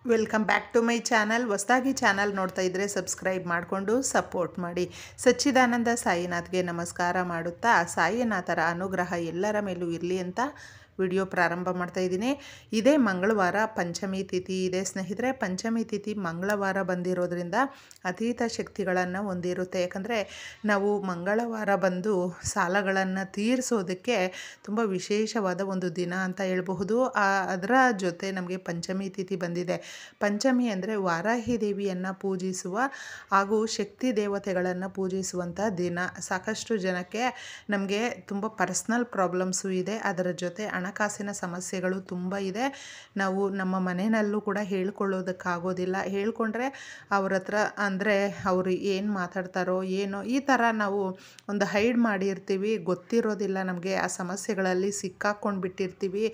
Welcome back to my channel. ಹೊಸದಾಗಿ channel ನೋಡ್ತಾ ಇದ್ದರೆ ಸಬ್ಸ್ಕ್ರೈಬ್ ಮಾಡಿಕೊಂಡು ಸಪೋರ್ಟ್ ಮಾಡಿ. ಸಚ್ಚಿದಾನಂದ ಸಾಯಿನಾಥ್ಗೆ ನಮಸ್ಕಾರ ಮಾಡುತ್ತಾ ಸಾಯಿನಾಥರ ಅನುಗ್ರಹ ಎಲ್ಲರ ಮೇಲೂ ಇರಲಿ ಅಂತ ವಿಡಿಯೋ ಪ್ರಾರಂಭ ಮಾಡ್ತಾ ಇದ್ದೀನಿ. ಇದೇ ಮಂಗಳವಾರ ಪಂಚಮಿ ತಿಥಿ ಇದೆ ಸ್ನೇಹಿತರೆ. ಪಂಚಮಿ ತಿಥಿ ಮಂಗಳವಾರ ಬಂದಿರೋದ್ರಿಂದ ಅತೀತ ಶಕ್ತಿಗಳನ್ನು ಹೊಂದಿರುತ್ತೆ. ಯಾಕಂದರೆ ನಾವು ಮಂಗಳವಾರ ಬಂದು ಸಾಲಗಳನ್ನು ತೀರಿಸೋದಕ್ಕೆ ತುಂಬ ವಿಶೇಷವಾದ ಒಂದು ದಿನ ಅಂತ ಹೇಳಬಹುದು. ಅದರ ಜೊತೆ ನಮಗೆ ಪಂಚಮಿ ತಿಥಿ ಬಂದಿದೆ. ಪಂಚಮಿ ಅಂದರೆ ವಾರಾಹಿ ದೇವಿಯನ್ನು ಪೂಜಿಸುವ ಹಾಗೂ ಶಕ್ತಿ ದೇವತೆಗಳನ್ನು ಪೂಜಿಸುವಂಥ ದಿನ. ಸಾಕಷ್ಟು ಜನಕ್ಕೆ ನಮಗೆ ತುಂಬ ಪರ್ಸ್ನಲ್ ಪ್ರಾಬ್ಲಮ್ಸು ಇದೆ. ಅದರ ಜೊತೆ ಹಣಕಾಸಿನ ಸಮಸ್ಯೆಗಳು ತುಂಬ ಇದೆ. ನಾವು ನಮ್ಮ ಮನೆಯಲ್ಲೂ ಕೂಡ ಹೇಳ್ಕೊಳ್ಳೋದಕ್ಕಾಗೋದಿಲ್ಲ. ಹೇಳ್ಕೊಂಡ್ರೆ ಅವ್ರ ಹತ್ರ ಅಂದರೆ ಅವರು ಏನು ಮಾತಾಡ್ತಾರೋ ಏನೋ ಈ ಥರ ನಾವು ಒಂದು ಹೈಡ್ ಮಾಡಿರ್ತೀವಿ. ಗೊತ್ತಿರೋದಿಲ್ಲ ನಮಗೆ. ಆ ಸಮಸ್ಯೆಗಳಲ್ಲಿ ಸಿಕ್ಕಾಕೊಂಡು ಬಿಟ್ಟಿರ್ತೀವಿ.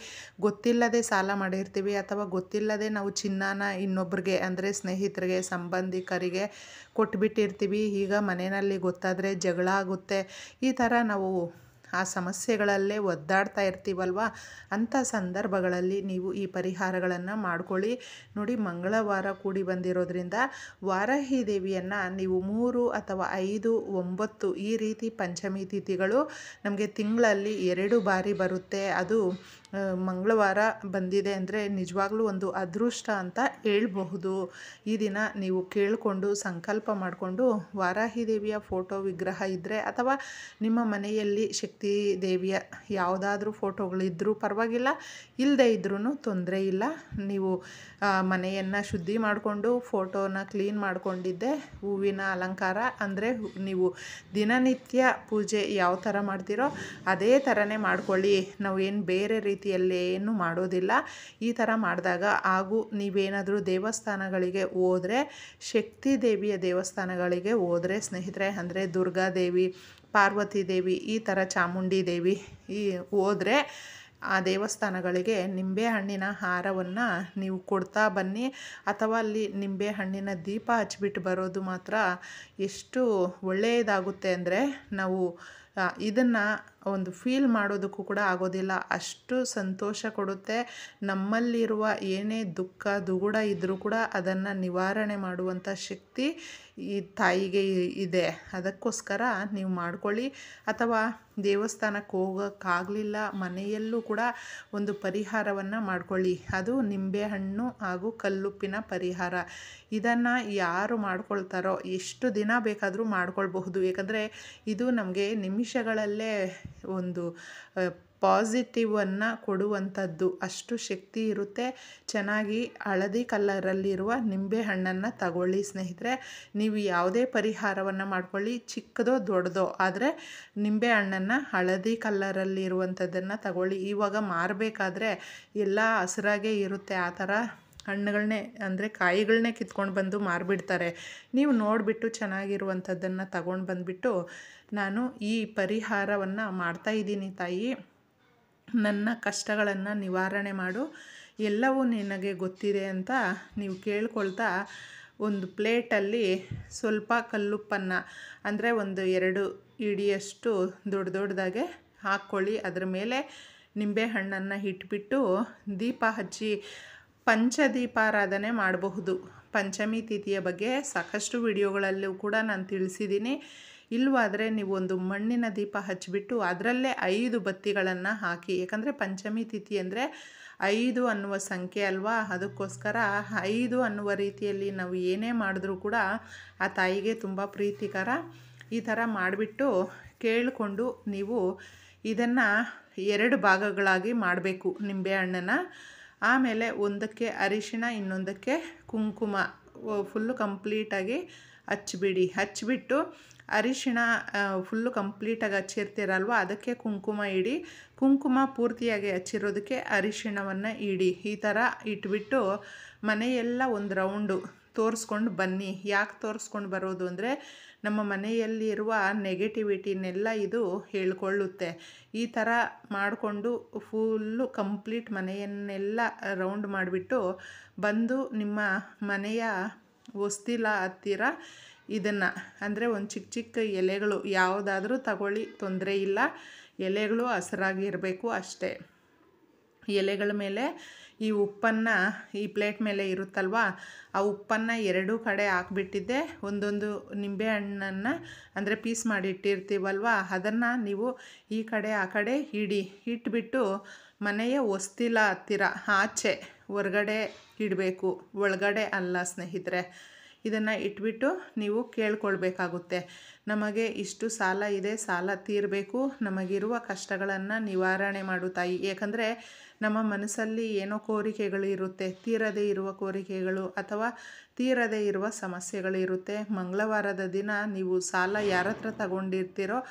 ಗೊತ್ತಿಲ್ಲದೆ ಸಾಲ ಮಾಡಿರ್ತೀವಿ ಅಥವಾ ಗೊತ್ತಿಲ್ಲದೆ ನಾವು ಚಿನ್ನನ ಇನ್ನೊಬ್ರಿಗೆ ಅಂದರೆ ಸ್ನೇಹಿತರಿಗೆ ಸಂಬಂಧಿಕರಿಗೆ ಕೊಟ್ಬಿಟ್ಟಿರ್ತೀವಿ. ಈಗ ಮನೆಯಲ್ಲಿ ಗೊತ್ತಾದರೆ ಜಗಳ ಆಗುತ್ತೆ. ಈ ಥರ ನಾವು ಆ ಸಮಸ್ಯೆಗಳಲ್ಲೇ ಒದ್ದಾಡ್ತಾ ಇರ್ತೀವಲ್ವ. ಅಂಥ ಸಂದರ್ಭಗಳಲ್ಲಿ ನೀವು ಈ ಪರಿಹಾರಗಳನ್ನು ಮಾಡ್ಕೊಳ್ಳಿ. ನೋಡಿ, ಮಂಗಳವಾರ ಕೂಡಿ ಬಂದಿರೋದ್ರಿಂದ ವಾರಾಹಿ ದೇವಿಯನ್ನು ನೀವು 3 ಅಥವಾ 5, 9 ಈ ರೀತಿ ಪಂಚಮಿ ತಿಥಿಗಳು ನಮಗೆ ತಿಂಗಳಲ್ಲಿ 2 ಬಾರಿ ಬರುತ್ತೆ. ಅದು ಮಂಗಳವಾರ ಬಂದಿದೆ ಅಂದರೆ ನಿಜವಾಗ್ಲೂ ಒಂದು ಅದೃಷ್ಟ ಅಂತ ಹೇಳ್ಬಹುದು. ಈ ದಿನ ನೀವು ಕೇಳಿಕೊಂಡು ಸಂಕಲ್ಪ ಮಾಡಿಕೊಂಡು ವಾರಾಹಿ ದೇವಿಯ ಫೋಟೋ ವಿಗ್ರಹ ಇದ್ದರೆ ಅಥವಾ ನಿಮ್ಮ ಮನೆಯಲ್ಲಿ ಶಕ್ತಿ ದೇವಿಯ ಯಾವುದಾದ್ರೂ ಫೋಟೋಗಳಿದ್ದರೂ ಪರವಾಗಿಲ್ಲ, ಇಲ್ಲದೇ ಇದ್ರೂ ತೊಂದರೆ ಇಲ್ಲ. ನೀವು ಮನೆಯನ್ನು ಶುದ್ಧಿ ಮಾಡಿಕೊಂಡು ಫೋಟೋನ ಕ್ಲೀನ್ ಮಾಡಿಕೊಂಡಿದ್ದೆ ಹೂವಿನ ಅಲಂಕಾರ ಅಂದರೆ ನೀವು ದಿನನಿತ್ಯ ಪೂಜೆ ಯಾವ ಥರ ಮಾಡ್ತೀರೋ ಅದೇ ಥರನೇ ಮಾಡ್ಕೊಳ್ಳಿ. ನಾವೇನು ಬೇರೆ ರೀತಿಯಲ್ಲಿ ಏನು ಮಾಡೋದಿಲ್ಲ. ಈ ಥರ ಮಾಡಿದಾಗ ಹಾಗೂ ನೀವೇನಾದರೂ ದೇವಸ್ಥಾನಗಳಿಗೆ ಹೋದರೆ ಶಕ್ತಿ ದೇವಿಯ ದೇವಸ್ಥಾನಗಳಿಗೆ ಹೋದರೆ ಸ್ನೇಹಿತರೆ, ಅಂದರೆ ದುರ್ಗಾದೇವಿ, ಪಾರ್ವತಿ ದೇವಿ, ಈ ಥರ ಚಾಮುಂಡಿ ದೇವಿ ಹೋದರೆ ಆ ದೇವಸ್ಥಾನಗಳಿಗೆ ನಿಂಬೆಹಣ್ಣಿನ ಹಾರವನ್ನು ನೀವು ಕೊಡ್ತಾ ಬನ್ನಿ. ಅಥವಾ ಅಲ್ಲಿ ನಿಂಬೆಹಣ್ಣಿನ ದೀಪ ಹಚ್ಬಿಟ್ಟು ಬರೋದು ಮಾತ್ರ ಎಷ್ಟು ಒಳ್ಳೆಯದಾಗುತ್ತೆ ಅಂದರೆ ನಾವು ಇದನ್ನು ಒಂದು ಫೀಲ್ ಮಾಡೋದಕ್ಕೂ ಕೂಡ ಆಗೋದಿಲ್ಲ. ಅಷ್ಟು ಸಂತೋಷ ಕೊಡುತ್ತೆ. ನಮ್ಮಲ್ಲಿರುವ ಏನೇ ದುಃಖ ದುಗುಡ ಇದ್ದರೂ ಕೂಡ ಅದನ್ನು ನಿವಾರಣೆ ಮಾಡುವಂಥ ಶಕ್ತಿ ಈ ತಾಯಿಗೆ ಇದೆ. ಅದಕ್ಕೋಸ್ಕರ ನೀವು ಮಾಡ್ಕೊಳ್ಳಿ. ಅಥವಾ ದೇವಸ್ಥಾನಕ್ಕೆ ಹೋಗೋಕ್ಕಾಗಲಿಲ್ಲ, ಮನೆಯಲ್ಲೂ ಕೂಡ ಒಂದು ಪರಿಹಾರವನ್ನು ಮಾಡ್ಕೊಳ್ಳಿ. ಅದು ನಿಂಬೆಹಣ್ಣು ಹಾಗೂ ಕಲ್ಲುಪ್ಪಿನ ಪರಿಹಾರ. ಇದನ್ನು ಯಾರು ಮಾಡ್ಕೊಳ್ತಾರೋ ಎಷ್ಟು ದಿನ ಬೇಕಾದರೂ ಮಾಡ್ಕೊಳ್ಬಹುದು. ಏಕೆಂದರೆ ಇದು ನಮಗೆ ನಿಮಿಷಗಳಲ್ಲೇ ಒಂದು ಪಾಸಿಟಿವನ್ನು ಕೊಡುವಂಥದ್ದು. ಅಷ್ಟು ಶಕ್ತಿ ಇರುತ್ತೆ. ಚೆನ್ನಾಗಿ ಹಳದಿ ಕಲ್ಲರಲ್ಲಿರುವ ನಿಂಬೆಹಣ್ಣನ್ನು ತಗೊಳ್ಳಿ ಸ್ನೇಹಿತರೆ. ನೀವು ಯಾವುದೇ ಪರಿಹಾರವನ್ನು ಮಾಡ್ಕೊಳ್ಳಿ, ಚಿಕ್ಕದೋ ದೊಡ್ಡದೋ, ಆದರೆ ನಿಂಬೆಹಣ್ಣನ್ನು ಹಳದಿ ಕಲ್ಲರಲ್ಲಿರುವಂಥದ್ದನ್ನು ತಗೊಳ್ಳಿ. ಇವಾಗ ಮಾರಬೇಕಾದ್ರೆ ಎಲ್ಲ ಹಸಿರಾಗೇ ಇರುತ್ತೆ. ಆ ಥರ ಹಣ್ಣುಗಳನ್ನೇ ಅಂದರೆ ಕಾಯಿಗಳನ್ನೇ ಕಿತ್ಕೊಂಡು ಬಂದು ಮಾರಿಬಿಡ್ತಾರೆ. ನೀವು ನೋಡಿಬಿಟ್ಟು ಚೆನ್ನಾಗಿರುವಂಥದ್ದನ್ನು ತಗೊಂಡು ಬಂದುಬಿಟ್ಟು, ನಾನು ಈ ಪರಿಹಾರವನ್ನು ಮಾಡ್ತಾಯಿದ್ದೀನಿ ತಾಯಿ, ನನ್ನ ಕಷ್ಟಗಳನ್ನು ನಿವಾರಣೆ ಮಾಡು, ಎಲ್ಲವೂ ನಿನಗೆ ಗೊತ್ತಿದೆ ಅಂತ ನೀವು ಕೇಳ್ಕೊಳ್ತಾ ಒಂದು ಪ್ಲೇಟಲ್ಲಿ ಸ್ವಲ್ಪ ಕಲ್ಲುಪ್ಪನ್ನು ಅಂದರೆ ಒಂದು 2 ಹಿಡಿಯಷ್ಟು ದೊಡ್ಡದಾಗೆ ಹಾಕ್ಕೊಳ್ಳಿ. ಅದರ ಮೇಲೆ ನಿಂಬೆಹಣ್ಣನ್ನು ಇಟ್ಬಿಟ್ಟು ದೀಪ ಹಚ್ಚಿ ಪಂಚದೀಪಾರಾಧನೆ ಮಾಡಬಹುದು. ಪಂಚಮಿ ತಿಥಿಯ ಬಗ್ಗೆ ಸಾಕಷ್ಟು ವಿಡಿಯೋಗಳಲ್ಲೂ ಕೂಡ ನಾನು ತಿಳಿಸಿದ್ದೀನಿ. ಇಲ್ಲವಾದರೆ ನೀವು ಒಂದು ಮಣ್ಣಿನ ದೀಪ ಹಚ್ಚಿಬಿಟ್ಟು ಅದರಲ್ಲೇ 5 ಬತ್ತಿಗಳನ್ನು ಹಾಕಿ. ಯಾಕಂದರೆ ಪಂಚಮಿ ತಿಥಿ ಅಂದರೆ 5 ಅನ್ನುವ ಸಂಖ್ಯೆ ಅಲ್ವಾ. ಅದಕ್ಕೋಸ್ಕರ 5 ಅನ್ನುವ ರೀತಿಯಲ್ಲಿ ನಾವು ಏನೇ ಮಾಡಿದ್ರೂ ಕೂಡ ಆ ತಾಯಿಗೆ ತುಂಬ ಪ್ರೀತಿಕರ. ಈ ಥರ ಮಾಡಿಬಿಟ್ಟು ಕೇಳಿಕೊಂಡು ನೀವು ಇದನ್ನು 2 ಭಾಗಗಳಾಗಿ ಮಾಡಬೇಕು ನಿಂಬೆಹಣ್ಣನ್ನು. ಆಮೇಲೆ ಒಂದಕ್ಕೆ ಅರಿಶಿಣ, ಇನ್ನೊಂದಕ್ಕೆ ಕುಂಕುಮ ಫುಲ್ಲು ಕಂಪ್ಲೀಟಾಗಿ ಹಚ್ಬಿಡಿ. ಹಚ್ಬಿಟ್ಟು ಅರಿಶಿಣ ಫುಲ್ಲು ಕಂಪ್ಲೀಟಾಗಿ ಹಚ್ಚಿರ್ತೀರಲ್ವ, ಅದಕ್ಕೆ ಕುಂಕುಮ ಇಡಿ. ಕುಂಕುಮ ಪೂರ್ತಿಯಾಗಿ ಹಚ್ಚಿರೋದಕ್ಕೆ ಅರಿಶಿಣವನ್ನು ಇಡಿ. ಈ ಥರ ಇಟ್ಬಿಟ್ಟು ಮನೆಯೆಲ್ಲ ಒಂದು ರೌಂಡು ತೋರಿಸ್ಕೊಂಡು ಬನ್ನಿ. ಯಾಕೆ ತೋರಿಸ್ಕೊಂಡು ಬರೋದು ಅಂದರೆ ನಮ್ಮ ಮನೆಯಲ್ಲಿರುವ ನೆಗೆಟಿವಿಟಿನೆಲ್ಲ ಇದು ಹೇಳ್ಕೊಳ್ಳುತ್ತೆ. ಈ ಥರ ಮಾಡಿಕೊಂಡು ಫುಲ್ಲು ಕಂಪ್ಲೀಟ್ ಮನೆಯನ್ನೆಲ್ಲ ರೌಂಡ್ ಮಾಡಿಬಿಟ್ಟು ಬಂದು ನಿಮ್ಮ ಮನೆಯ ಹೊಸ್ತಿಲ ಹತ್ತಿರ ಇದನ್ನು ಅಂದರೆ ಒಂದು ಚಿಕ್ಕ ಚಿಕ್ಕ ಎಲೆಗಳು ಯಾವುದಾದ್ರೂ ತಗೊಳ್ಳಿ, ತೊಂದರೆ ಇಲ್ಲ. ಎಲೆಗಳು ಹಸಿರಾಗಿರಬೇಕು ಅಷ್ಟೇ. ಎಲೆಗಳ ಮೇಲೆ ಈ ಉಪ್ಪನ್ನು ಈ ಪ್ಲೇಟ್ ಮೇಲೆ ಇರುತ್ತಲ್ವ, ಆ ಉಪ್ಪನ್ನು ಎರಡೂ ಕಡೆ ಹಾಕ್ಬಿಟ್ಟಿದ್ದೆ. ಒಂದೊಂದು ನಿಂಬೆಹಣ್ಣನ್ನು ಅಂದರೆ ಪೀಸ್ ಮಾಡಿ ಇಟ್ಟಿರ್ತೀವಲ್ವ, ಅದನ್ನು ನೀವು ಈ ಕಡೆ ಆ ಕಡೆ ಇಟ್ಬಿಟ್ಟು ಮನೆಯ ಹೊಸ್ತಿಲ ಹತ್ತಿರ ಆಚೆ ಹೊರಗಡೆ ಇಡಬೇಕು, ಒಳಗಡೆ ಅಲ್ಲ ಸ್ನೇಹಿತರೆ. ಇದನ್ನು ಇಟ್ಬಿಟ್ಟು ನೀವು ಕೇಳ್ಕೊಳ್ಬೇಕಾಗುತ್ತೆ, ನಮಗೆ ಇಷ್ಟು ಸಾಲ ಇದೆ, ಸಾಲ ತೀರಬೇಕು, ನಮಗಿರುವ ಕಷ್ಟಗಳನ್ನು ನಿವಾರಣೆ ಮಾಡು ತಾಯಿ. ಏಕೆಂದರೆ ನಮ್ಮ ಮನಸ್ಸಲ್ಲಿ ಏನೋ ಕೋರಿಕೆಗಳು ಇರುತ್ತೆ, ತೀರದೇ ಇರುವ ಕೋರಿಕೆಗಳು ಅಥವಾ ತೀರದೇ ಇರುವ ಸಮಸ್ಯೆಗಳಿರುತ್ತೆ. ಮಂಗಳವಾರದ ದಿನ ನೀವು ಸಾಲ ಯಾರ ಹತ್ರ ತಗೊಂಡಿರ್ತೀರೋ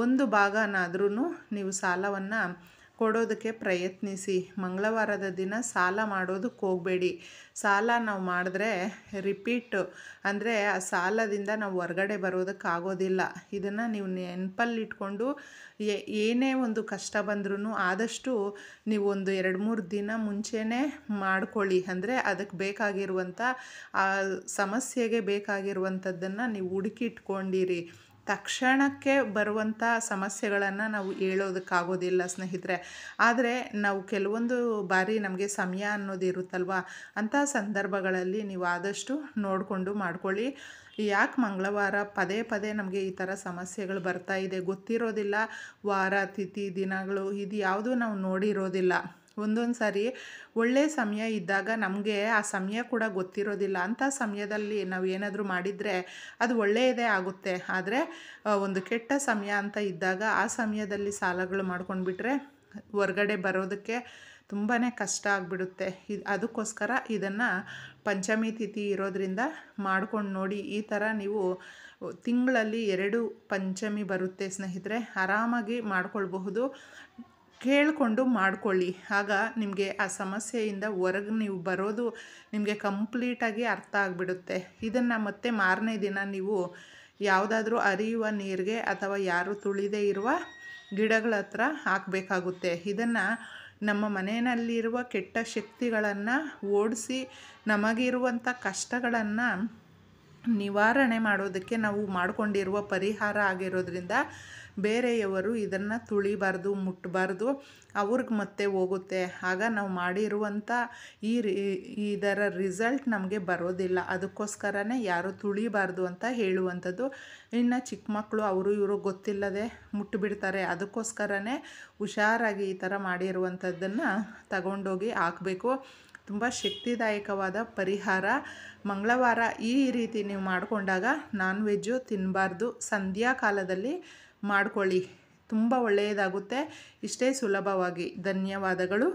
ಒಂದು ಭಾಗನಾದ್ರೂ ನೀವು ಸಾಲವನ್ನು ಕೊಡೋದಕ್ಕೆ ಪ್ರಯತ್ನಿಸಿ. ಮಂಗಳವಾರದ ದಿನ ಸಾಲ ಮಾಡೋದಕ್ಕೆ ಹೋಗಬೇಡಿ. ಸಾಲ ನಾವು ಮಾಡಿದ್ರೆ ರಿಪೀಟು ಅಂದರೆ ಆ ಸಾಲದಿಂದ ನಾವು ಹೊರಗಡೆ ಬರೋದಕ್ಕಾಗೋದಿಲ್ಲ. ಇದನ್ನು ನೀವು ನೆನಪಲ್ಲಿಟ್ಕೊಂಡು ಏನೇ ಒಂದು ಕಷ್ಟ ಬಂದ್ರೂ ಆದಷ್ಟು ನೀವು ಒಂದು 2-3 ದಿನ ಮುಂಚೆನೇ ಮಾಡ್ಕೊಳ್ಳಿ. ಅಂದರೆ ಅದಕ್ಕೆ ಬೇಕಾಗಿರುವಂಥ ಆ ಸಮಸ್ಯೆಗೆ ಬೇಕಾಗಿರುವಂಥದ್ದನ್ನು ನೀವು ಹುಡುಕಿಟ್ಕೊಂಡಿರಿ. ತಕ್ಷಣಕ್ಕೆ ಬರುವಂಥ ಸಮಸ್ಯೆಗಳನ್ನು ನಾವು ಹೇಳೋದಕ್ಕಾಗೋದಿಲ್ಲ ಸ್ನೇಹಿತರೆ. ಆದರೆ ನಾವು ಕೆಲವೊಂದು ಬಾರಿ ನಮಗೆ ಸಮಯ ಅನ್ನೋದು ಇರುತ್ತಲ್ವ, ಅಂಥ ಸಂದರ್ಭಗಳಲ್ಲಿ ನೀವು ಆದಷ್ಟು ನೋಡಿಕೊಂಡು ಮಾಡ್ಕೊಳ್ಳಿ. ಯಾಕೆ ಮಂಗಳವಾರ ಪದೇ ಪದೇ ನಮಗೆ ಈ ಥರ ಸಮಸ್ಯೆಗಳು ಬರ್ತಾ ಇದೆ ಗೊತ್ತಿರೋದಿಲ್ಲ. ವಾರ, ತಿಥಿ, ದಿನಗಳು ಇದು ಯಾವುದೂ ನಾವು ನೋಡಿರೋದಿಲ್ಲ. ಒಂದೊಂದು ಸಾರಿ ಒಳ್ಳೆಯ ಸಮಯ ಇದ್ದಾಗ ನಮಗೆ ಆ ಸಮಯ ಕೂಡ ಗೊತ್ತಿರೋದಿಲ್ಲ. ಅಂಥ ಸಮಯದಲ್ಲಿ ನಾವು ಏನಾದರೂ ಮಾಡಿದರೆ ಅದು ಒಳ್ಳೆಯದೇ ಆಗುತ್ತೆ. ಆದರೆ ಒಂದು ಕೆಟ್ಟ ಸಮಯ ಅಂತ ಇದ್ದಾಗ ಆ ಸಮಯದಲ್ಲಿ ಸಾಲಗಳು ಮಾಡ್ಕೊಂಡ್ಬಿಟ್ರೆ ಹೊರಗಡೆ ಬರೋದಕ್ಕೆ ತುಂಬಾ ಕಷ್ಟ ಆಗಿಬಿಡುತ್ತೆ. ಅದಕ್ಕೋಸ್ಕರ ಇದನ್ನು ಪಂಚಮಿ ತಿಥಿ ಇರೋದ್ರಿಂದ ಮಾಡ್ಕೊಂಡು ನೋಡಿ. ಈ ಥರ ನೀವು ತಿಂಗಳಲ್ಲಿ 2 ಪಂಚಮಿ ಬರುತ್ತೆ ಸ್ನೇಹಿತರೆ, ಆರಾಮಾಗಿ ಮಾಡ್ಕೊಳ್ಬಹುದು. ಕೇಳಿಕೊಂಡು ಮಾಡ್ಕೊಳ್ಳಿ, ಆಗ ನಿಮಗೆ ಆ ಸಮಸ್ಯೆಯಿಂದ ಹೊರಗೆ ನೀವು ಬರೋದು ನಿಮಗೆ ಕಂಪ್ಲೀಟಾಗಿ ಅರ್ಥ ಆಗಿಬಿಡುತ್ತೆ. ಇದನ್ನು ಮತ್ತೆ ಮಾರನೇ ದಿನ ನೀವು ಯಾವುದಾದ್ರೂ ಹರಿಯುವ ನೀರಿಗೆ ಅಥವಾ ಯಾರು ತುಳಿದೇ ಇರುವ ಗಿಡಗಳ ಹತ್ರ ಹಾಕಬೇಕಾಗುತ್ತೆ. ಇದನ್ನು ನಮ್ಮ ಮನೆಯಲ್ಲಿರುವ ಕೆಟ್ಟ ಶಕ್ತಿಗಳನ್ನು ಓಡಿಸಿ ನಮಗಿರುವಂಥ ಕಷ್ಟಗಳನ್ನು ನಿವಾರಣೆ ಮಾಡೋದಕ್ಕೆ ನಾವು ಮಾಡಿಕೊಂಡಿರುವ ಪರಿಹಾರ ಆಗಿರೋದ್ರಿಂದ ಬೇರೆಯವರು ಇದನ್ನು ತುಳಿಬಾರ್ದು, ಮುಟ್ಟಬಾರ್ದು, ಅವ್ರಿಗೆ ಮತ್ತೆ ಹೋಗುತ್ತೆ. ಆಗ ನಾವು ಮಾಡಿರುವಂಥ ಇದರ ರಿಸಲ್ಟ್ ನಮಗೆ ಬರೋದಿಲ್ಲ. ಅದಕ್ಕೋಸ್ಕರನೇ ಯಾರು ತುಳಿಬಾರ್ದು ಅಂತ ಹೇಳುವಂಥದ್ದು. ಇನ್ನು ಚಿಕ್ಕ ಮಕ್ಕಳು ಅವರು ಇವರು ಗೊತ್ತಿಲ್ಲದೆ ಮುಟ್ಟಿಬಿಡ್ತಾರೆ. ಅದಕ್ಕೋಸ್ಕರನೇ ಹುಷಾರಾಗಿ ಈ ಥರ ಮಾಡಿರುವಂಥದ್ದನ್ನು ತಗೊಂಡೋಗಿ ಹಾಕಬೇಕು. ತುಂಬ ಶಕ್ತಿದಾಯಕವಾದ ಪರಿಹಾರ. ಮಂಗಳವಾರ ಈ ರೀತಿ ನೀವು ಮಾಡಿಕೊಂಡಾಗ ನಾನ್ ವೆಜ್ಜು ತಿನ್ನಬಾರ್ದು. ಸಂಧ್ಯಾ ಕಾಲದಲ್ಲಿ ಮಾಡ್ಕೊಳ್ಳಿ, ತುಂಬ ಒಳ್ಳೆಯದಾಗುತ್ತೆ. ಇಷ್ಟೇ ಸುಲಭವಾಗಿ. ಧನ್ಯವಾದಗಳು.